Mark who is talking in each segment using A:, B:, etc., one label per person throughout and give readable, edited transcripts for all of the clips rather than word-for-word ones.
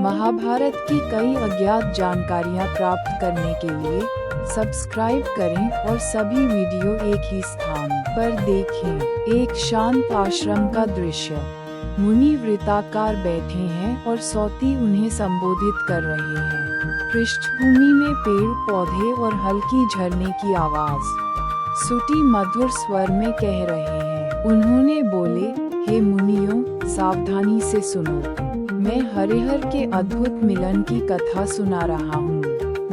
A: महाभारत की कई अज्ञात जानकारियाँ प्राप्त करने के लिए सब्सक्राइब करें और सभी वीडियो एक ही स्थान पर देखें। एक शांत आश्रम का दृश्य। मुनि वृत्ताकार बैठे हैं और सौती उन्हें संबोधित कर रहे हैं। पृष्ठभूमि में पेड़ पौधे और हल्की झरने की आवाज सूटी मधुर स्वर में कह रहे हैं। उन्होंने बोले, हे मुनियों, सावधानी से सुनो। मैं हरिहर के अद्भुत मिलन की कथा सुना रहा हूँ।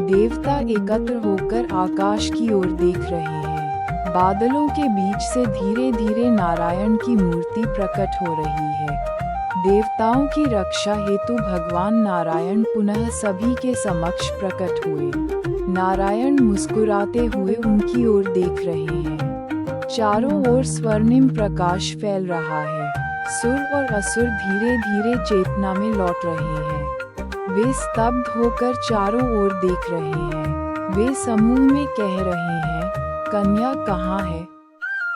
A: देवता एकत्र होकर आकाश की ओर देख रहे हैं। बादलों के बीच से धीरे धीरे नारायण की मूर्ति प्रकट हो रही है। देवताओं की रक्षा हेतु भगवान नारायण पुनः सभी के समक्ष प्रकट हुए। नारायण मुस्कुराते हुए उनकी ओर देख रहे हैं। चारों ओर स्वर्णिम प्रकाश फैल रहा है। सुर और असुर धीरे धीरे चेतना में लौट रहे हैं। वे स्तब्ध होकर चारों ओर देख रहे हैं। वे समूह में कह रहे हैं, कन्या कहाँ है?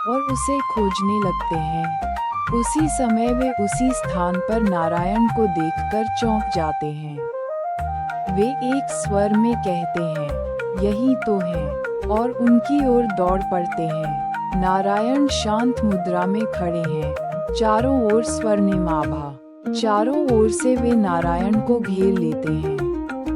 A: और उसे खोजने लगते हैं। उसी समय वे उसी स्थान पर नारायण को देखकर चौंक जाते हैं। वे एक स्वर में कहते हैं, यही तो है, और उनकी ओर दौड़ पड़ते हैं। नारायण शांत मुद्रा में खड़े हैं। चारों ओर स्वर्णिम आभा। चारों ओर से वे नारायण को घेर लेते हैं।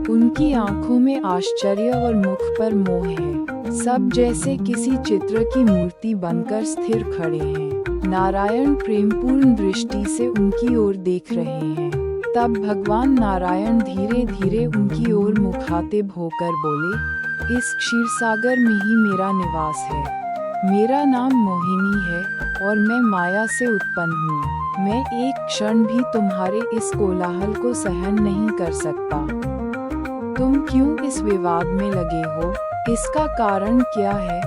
A: उनकी आंखों में आश्चर्य और मुख पर मोह है। सब जैसे किसी चित्र की मूर्ति बनकर स्थिर खड़े हैं। नारायण प्रेमपूर्ण दृष्टि से उनकी ओर देख रहे हैं। तब भगवान नारायण धीरे धीरे उनकी ओर मुखातिब होकर बोले, इस क्षीरसागर में ही मेरा निवास है। मेरा नाम मोहिनी है और मैं माया से उत्पन्न हूँ। मैं एक क्षण भी तुम्हारे इस कोलाहल को सहन नहीं कर सकता। तुम क्यों इस विवाद में लगे हो? इसका कारण क्या है?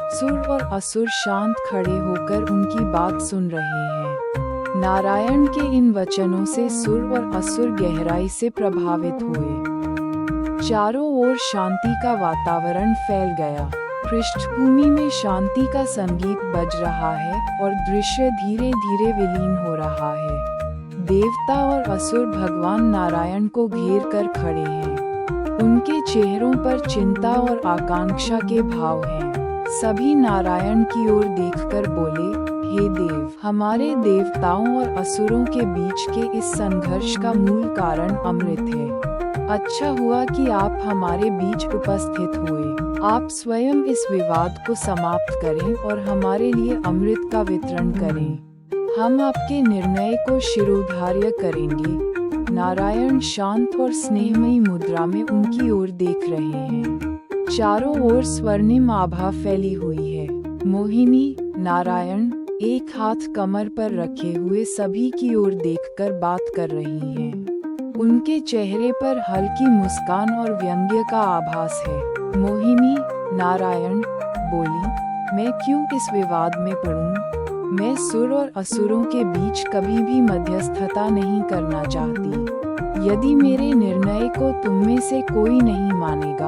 A: सुर और असुर शांत खड़े होकर उनकी बात सुन रहे हैं। नारायण के इन वचनों से सुर और असुर गहराई से प्रभावित हुए। चारों ओर शांति का वातावरण फैल गया। पृष्ठभूमि में शांति का संगीत बज रहा है और दृश्य धीरे धीरे विलीन हो रहा है। देवता और असुर भगवान नारायण को घेर कर खड़े हैं। उनके चेहरों पर चिंता और आकांक्षा के भाव हैं। सभी नारायण की ओर देखकर बोले, हे देव, हमारे देवताओं और असुरों के बीच के इस संघर्ष का मूल कारण अमृत है। अच्छा हुआ कि आप हमारे बीच उपस्थित हुए। आप स्वयं इस विवाद को समाप्त करें और हमारे लिए अमृत का वितरण करें। हम आपके निर्णय को शिरोधार्य करेंगे। नारायण शांत और स्नेहमयी मुद्रा में उनकी ओर देख रहे हैं। चारों ओर स्वर्णिम आभा फैली हुई है। मोहिनी, नारायण एक हाथ कमर पर रखे हुए सभी की ओर देखकर बात कर रही हैं। उनके चेहरे पर हल्की मुस्कान और व्यंग्य का आभास है। मोहिनी, नारायण बोली, मैं क्यों इस विवाद में पड़ूं? मैं सुर और असुरों के बीच कभी भी मध्यस्थता नहीं करना चाहती। यदि मेरे निर्णय को तुम में से कोई नहीं मानेगा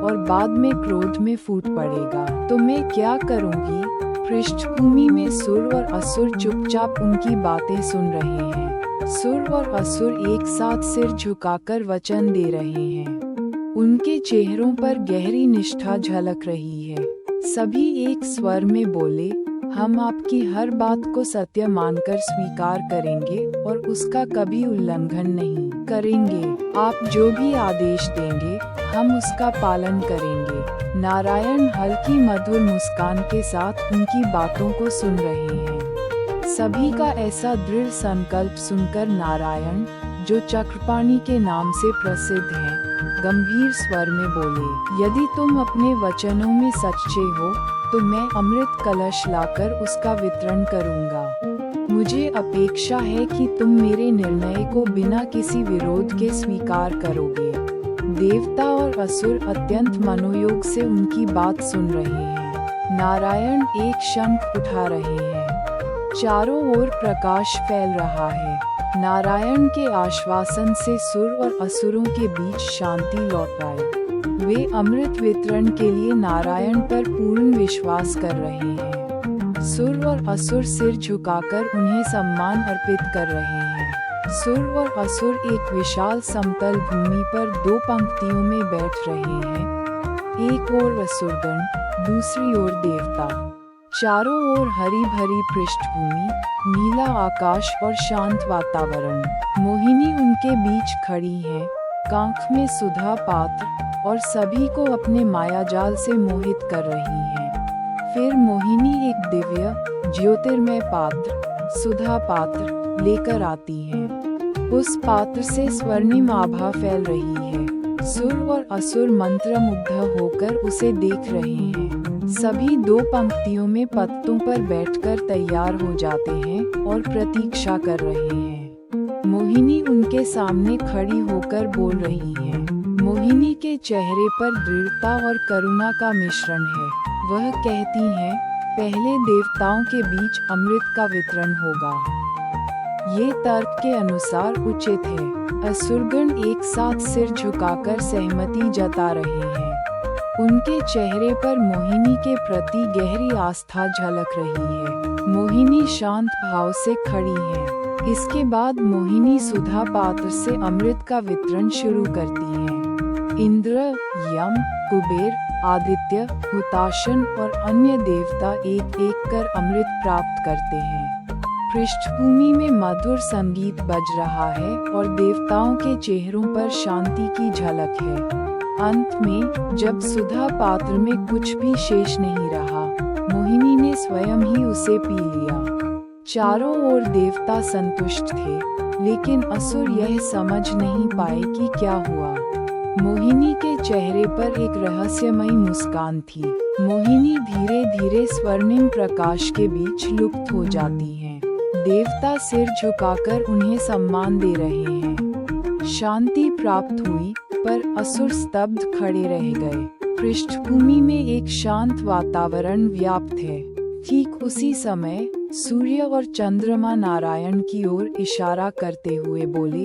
A: और बाद में क्रोध में फूट पड़ेगा, तो मैं क्या करूंगी? पृष्ठभूमि में सुर और असुर चुपचाप उनकी बातें सुन रहे हैं। सुर और असुर एक साथ सिर झुकाकर वचन दे रहे हैं। उनके चेहरों पर गहरी निष्ठा झलक रही है। सभी एक स्वर में बोले, हम आपकी हर बात को सत्य मानकर स्वीकार करेंगे और उसका कभी उल्लंघन नहीं करेंगे। आप जो भी आदेश देंगे, हम उसका पालन करेंगे। नारायण हल्की मधुर मुस्कान के साथ उनकी बातों को सुन रहे हैं। सभी का ऐसा दृढ़ संकल्प सुनकर नारायण, जो चक्रपाणि के नाम से प्रसिद्ध हैं, गंभीर स्वर में बोले, यदि तुम अपने वचनों में सच्चे हो, तो मैं अमृत कलश लाकर उसका वितरण करूंगा। मुझे अपेक्षा है कि तुम मेरे निर्णय को बिना किसी विरोध के स्वीकार करोगे। देवता और असुर अत्यंत मनोयोग से उनकी बात सुन रहे हैं। नारायण एक शंख उठा रहे हैं। चारों ओर प्रकाश फैल रहा है। नारायण के आश्वासन से सुर और असुरों के बीच शांति लौट आई। वे अमृत वितरण के लिए नारायण पर पूर्ण विश्वास कर रहे हैं। सुर और असुर सिर झुकाकर उन्हें सम्मान अर्पित कर रहे हैं। सुर और असुर एक विशाल समतल भूमि पर दो पंक्तियों में बैठ रहे हैं, एक ओर असुरगण, दूसरी ओर देवता। चारों ओर हरी भरी पृष्ठभूमि, नीला आकाश और शांत वातावरण। मोहिनी उनके बीच खड़ी है, कांख में सुधा पात्र, और सभी को अपने मायाजाल से मोहित कर रही है। फिर मोहिनी एक दिव्य ज्योतिर्मय पात्र, सुधा पात्र, लेकर आती है। उस पात्र से स्वर्णिम आभा फैल रही है। सुर और असुर मंत्रमुग्ध होकर उसे देख रहे हैं। सभी दो पंक्तियों में पत्तों पर बैठकर तैयार हो जाते हैं और प्रतीक्षा कर रहे हैं। मोहिनी उनके सामने खड़ी होकर बोल रही है। मोहिनी के चेहरे पर दृढ़ता और करुणा का मिश्रण है। वह कहती हैं, पहले देवताओं के बीच अमृत का वितरण होगा। ये तर्क के अनुसार उचित है। असुरगण एक साथ सिर झुकाकर सहमति जता रहे हैं। उनके चेहरे पर मोहिनी के प्रति गहरी आस्था झलक रही है। मोहिनी शांत भाव से खड़ी है। इसके बाद मोहिनी सुधा पात्र से अमृत का वितरण शुरू करती है। इंद्र, यम, कुबेर, आदित्य, हुताशन और अन्य देवता एक एक कर अमृत प्राप्त करते हैं। पृष्ठभूमि में मधुर संगीत बज रहा है और देवताओं के चेहरों पर शांति की झलक है। अंत में जब सुधा पात्र में कुछ भी शेष नहीं रहा, मोहिनी ने स्वयं ही उसे पी लिया। चारों ओर देवता संतुष्ट थे, लेकिन असुर यह समझ नहीं पाए कि क्या हुआ। मोहिनी के चेहरे पर एक रहस्यमयी मुस्कान थी। मोहिनी धीरे धीरे स्वर्णिम प्रकाश के बीच लुप्त हो जाती हैं। देवता सिर झुकाकर उन्हें सम्मान दे रहे हैं। शांति प्राप्त हुई, पर असुर स्तब्ध खड़े रह गए। पृष्ठभूमि में एक शांत वातावरण व्याप्त है। ठीक उसी समय सूर्य और चंद्रमा नारायण की ओर इशारा करते हुए बोले,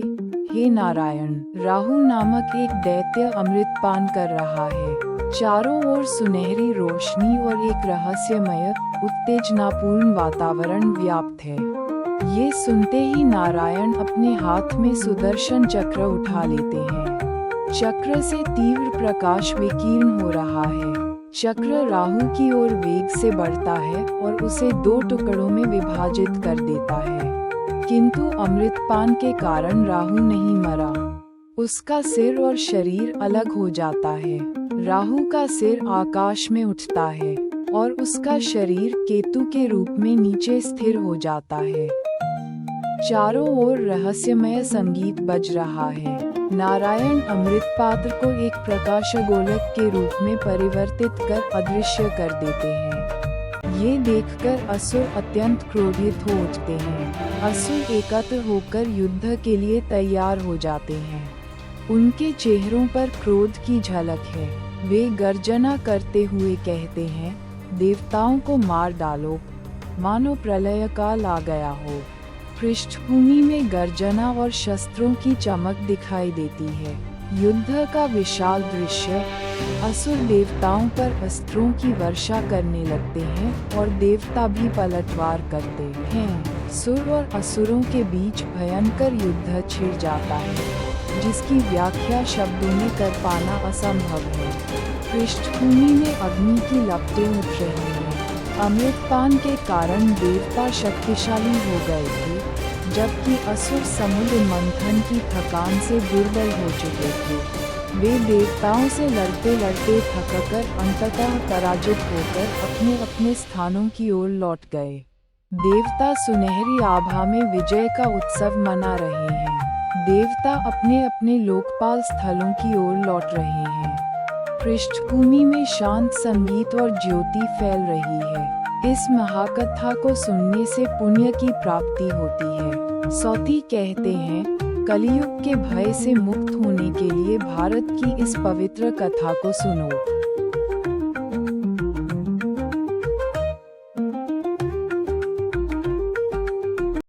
A: हे नारायण, राहु नामक एक दैत्य अमृतपान कर रहा है। चारों ओर सुनहरी रोशनी और एक रहस्यमय, उत्तेजनापूर्ण वातावरण व्याप्त है। ये सुनते ही नारायण अपने हाथ में सुदर्शन चक्र उठा लेते हैं। चक्र से तीव्र प्रकाश विकीर्ण हो रहा है। चक्र राहु की ओर वेग से बढ़ता है और उसे दो टुकड़ों में विभाजित कर देता है। किंतु अमृतपान के कारण राहु नहीं मरा। उसका सिर और शरीर अलग हो जाता है। राहु का सिर आकाश में उठता है और उसका शरीर केतु के रूप में नीचे स्थिर हो जाता है। चारों ओर रहस्यमय संगीत बज रहा है। नारायण अमृत पात्र को एक प्रकाश गोलक के रूप में परिवर्तित कर अदृश्य कर देते हैं। ये देखकर असुर अत्यंत क्रोधित हो उठते हैं। असुर एकत्र होकर युद्ध के लिए तैयार हो जाते हैं। उनके चेहरों पर क्रोध की झलक है। वे गर्जना करते हुए कहते हैं, देवताओं को मार डालो, मानो प्रलय काल आ गया हो। पृष्ठभूमि में गर्जना और शस्त्रों की चमक दिखाई देती है। युद्ध का विशाल दृश्य। असुर देवताओं पर अस्त्रों की वर्षा करने लगते हैं और देवता भी पलटवार करते हैं। सुर और असुरों के बीच भयंकर युद्ध छिड़ जाता है, जिसकी व्याख्या शब्दों में कर पाना असंभव है। पृष्ठभूमि में अग्नि की लपटें उठ रही हैं। अमृतपान के कारण देवता शक्तिशाली हो गए थे, जबकि असुर समुद्र मंथन की थकान से दुर्बल हो चुके थे। वे देवताओं से लड़ते लड़ते थककर अंततः पराजित होकर अपने अपने स्थानों की ओर लौट गए। देवता सुनहरी आभा में विजय का उत्सव मना रहे हैं। देवता अपने अपने लोकपाल स्थलों की ओर लौट रहे हैं। पृष्ठभूमि में शांत संगीत और ज्योति फैल रही है। इस महाकथा को सुनने से पुण्य की प्राप्ति होती है। सौती कहते हैं, कलियुग के भय से मुक्त होने के लिए भारत की इस पवित्र कथा को सुनो।